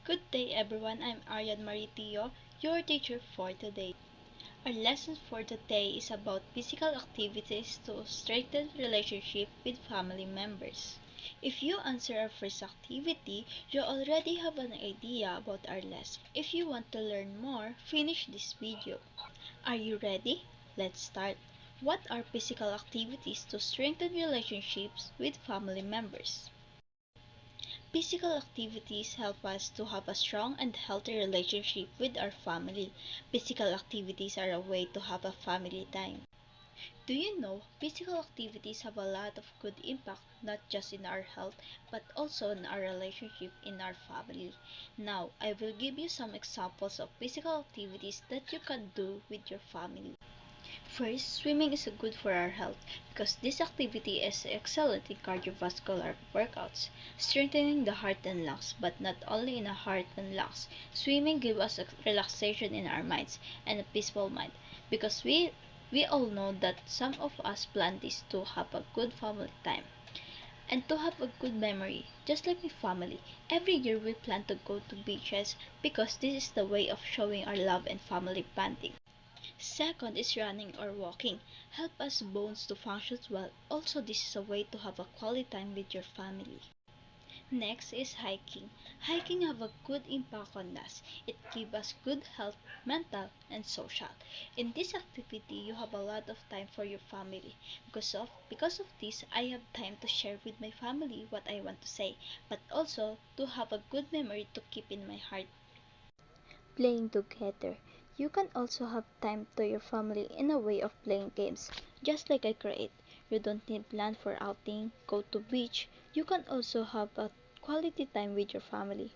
Good day everyone, I'm Aryan Maritio, your teacher for today. Our lesson for today is about physical activities to strengthen relationship with family members. If you answer our first activity, you already have an idea about our lesson. If you want to learn more, finish this video. Are you ready? Let's start. What are physical activities to strengthen relationships with family members? Physical activities help us to have a strong and healthy relationship with our family. Physical activities are a way to have a family time. Do you know physical activities have a lot of good impact not just in our health but also in our relationship in our family? Now, I will give you some examples of physical activities that you can do with your family. First, swimming is good for our health because this activity is excellent in cardiovascular workouts, strengthening the heart and lungs, but not only in the heart and lungs. Swimming gives us a relaxation in our minds and a peaceful mind because we all know that some of us plan this to have a good family time and to have a good memory. Just like my family, every year we plan to go to beaches because this is the way of showing our love and family bonding. Second is running or walking. Help us bones to function well. Also, this is a way to have a quality time with your family. Next is hiking. Hiking have a good impact on us. It gives us good health, mental, and social. In this activity, you have a lot of time for your family. Because of this, I have time to share with my family what I want to say, but also to have a good memory to keep in my heart. Playing together. You can also have time to your family in a way of playing games, just like I create. You don't need plan for outing, go to beach. You can also have a quality time with your family.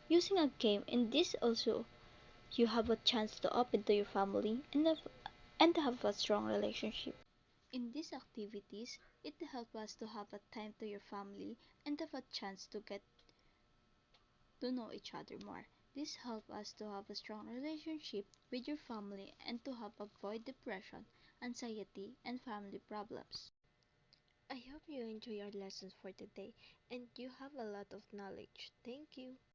Using a game in this also you have a chance to open to your family and have a strong relationship. In these activities, it helps us to have a time to your family and have a chance to get to know each other more. This helps us to have a strong relationship with your family and to help avoid depression, anxiety, and family problems. I hope you enjoy our lessons for today and you have a lot of knowledge. Thank you.